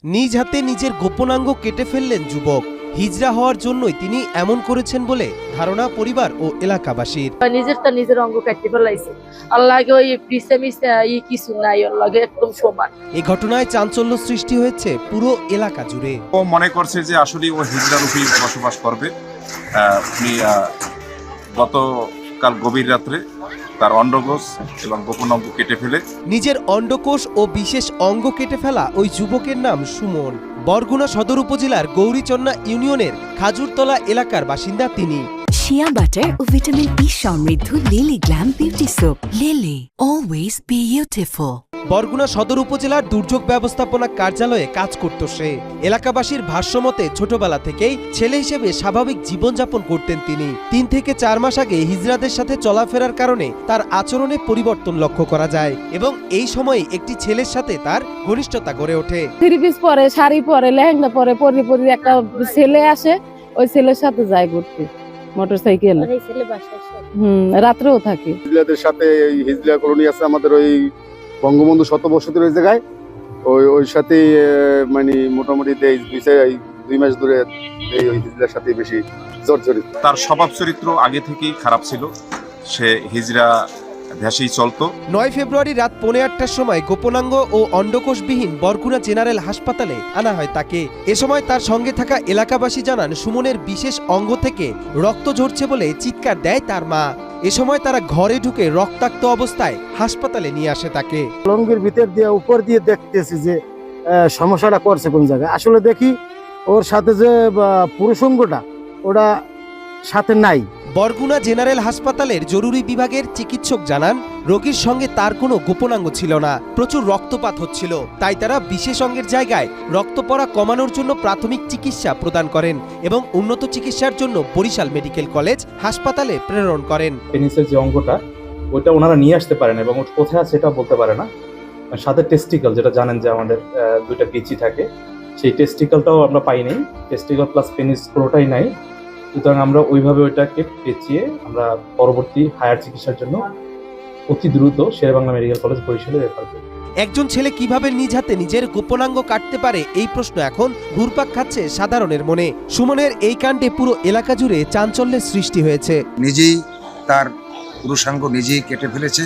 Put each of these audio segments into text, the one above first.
নিজ হাতে নিজের গোপনাঙ্গ কেটে ফেললেন যুবক। হিজড়া হওয়ার জন্যই তিনি এমন করেছেন বলে ধারণা পরিবার ও এলাকাবাসীর। নিজের অঙ্গ কাটতে ফেলাইছে, আল্লাহকে ওই পিছে মিছে কিছু নাই, আল্লাহকে একদম সমান। এই ঘটনায় চাঞ্চল্য সৃষ্টি হয়েছে পুরো এলাকা জুড়ে। ও মনে করছে যে আসলে ও হিজড়া রূপেই বসবাস করবে। উনি গতকাল গভীর রাত্রে তার অন্ডকোষ এবং গোপন অঙ্গ কেটে ফেলে নিজের অন্ডকোষ ও বিশেষ অঙ্গ কেটে ফেলা ওই যুবকের নাম সুমন। বরগুনা সদর উপজেলার গৌরীচন্না ইউনিয়নের খাজুরতলা এলাকার বাসিন্দা তিনি। শিয়া বাটার ও ভিটামিন ই সমৃদ্ধ lily glam beauty soap. Lily, always beautiful. Barguna সদর উপজেলার দুর্যোগ ব্যবস্থাপনা কার্যালয়ে কাজ করত সে। এলাকাবাসীর ভাষ্যমতে ছোটবেলা থেকেই ছেলে হিসেবে স্বাভাবিক জীবনযাপন করতেন তিনি। 3 থেকে 4 মাস আগে হিজড়াদের সাথে চলাফেরার কারণে তার আচরণে পরিবর্তন লক্ষ্য করা যায় এবং এই সময়ে একটি ছেলের সাথে তার ঘনিষ্ঠতা গড়ে ওঠে। 3 পিস পরে, শাড়ি পরে, লেহেঙ্গা পরে, পরি একটা ছেলে আসে, ওই ছেলের সাথে যায় ঘুরতে মোটরসাইকেল। রাত্রেও থাকে। হিজড়াদের সাথে হিজড়া কলোনি আছে আমাদের ওই বঙ্গবন্ধু শতবর্ষতের ওই জায়গায়, ওই সাথে মানে মোটামুটি 2 মাস ধরে ওই হিজড়ার সাথে বেশি জর্জরিত। তার স্বভাব চরিত্র আগে থেকেই খারাপ ছিল, সে হিজড়া ভেসেই চলতো। 9 ফেব্রুয়ারি রাত 8:15টার সময় গোপনাঙ্গ ও অন্ডকোষবিহীন বরগুনা জেনারেল হাসপাতালে আনা হয় তাকে। এ সময় তার সঙ্গে থাকা এলাকাবাসী জানান সুমনের বিশেষ অঙ্গ থেকে রক্ত ঝরছে বলে চিৎকার দেয় তার মা। এ সময় তারা ঘরে ঢুকে রক্তাক্ত অবস্থায় হাসপাতালে নিয়ে আসে তাকে। লঙ্গির ভিতর দিয়ে উপর দিয়ে দেখতেছি যে সমস্যাটা করছে কোন জায়গায়। আসলে দেখি ওর সাথে যে পুরুষাঙ্গটা ওটা সাথে নাই। বরগুনা জেনারেল হাসপাতালের জরুরি বিভাগের চিকিৎসক জানান রোগীর সঙ্গে তার কোনো গোপনাঙ্গ ছিল না, প্রচুর রক্তপাত হচ্ছিল, তাই তারা বিশেষ অঙ্গের জায়গায় রক্ত পড়া কমানোর জন্য প্রাথমিক চিকিৎসা প্রদান করেন এবং উন্নত চিকিৎসার জন্য বরিশাল মেডিকেল কলেজ হাসপাতালে প্রেরণ করেন। পেনিসের যে অঙ্গটা ওইটা ওনারা নিয়ে আসতে পারেন এবং কোথায় আছে সেটা বলতে পারে না। সাথে টেস্টিকল, যেটা জানেন যে আমাদের 2টা পিচি থাকে, সেই টেস্টিকলটাও আমরা পাই নাই। টেস্টিকল প্লাস পেনিস পুরোটাই নাই, সুতরাং আমরা ওইভাবে ওইটাকে পেঁচিয়ে আমরা পরবর্তী হায়ার চিকিৎসার জন্য অতি দ্রুত শেরেবাংলা মেডিকেল কলেজ বরিশালে রেফার করি। একজন ছেলে কিভাবে নিজ হাতে নিজের গোপনাঙ্গ কাটতে পারে, এই প্রশ্ন এখন ঘুরপাক খাচ্ছে সাধারণের মনে। সুমনের এই কাণ্ডে পুরো এলাকা জুড়ে চাঞ্চল্যের সৃষ্টি হয়েছে। নিজেই তার পুরুষাঙ্গ নিজেই কেটে ফেলেছে,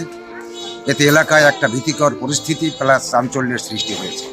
এতে এলাকায় একটা ভীতিকর পরিস্থিতি প্লাস চাঞ্চল্যের সৃষ্টি হয়েছে।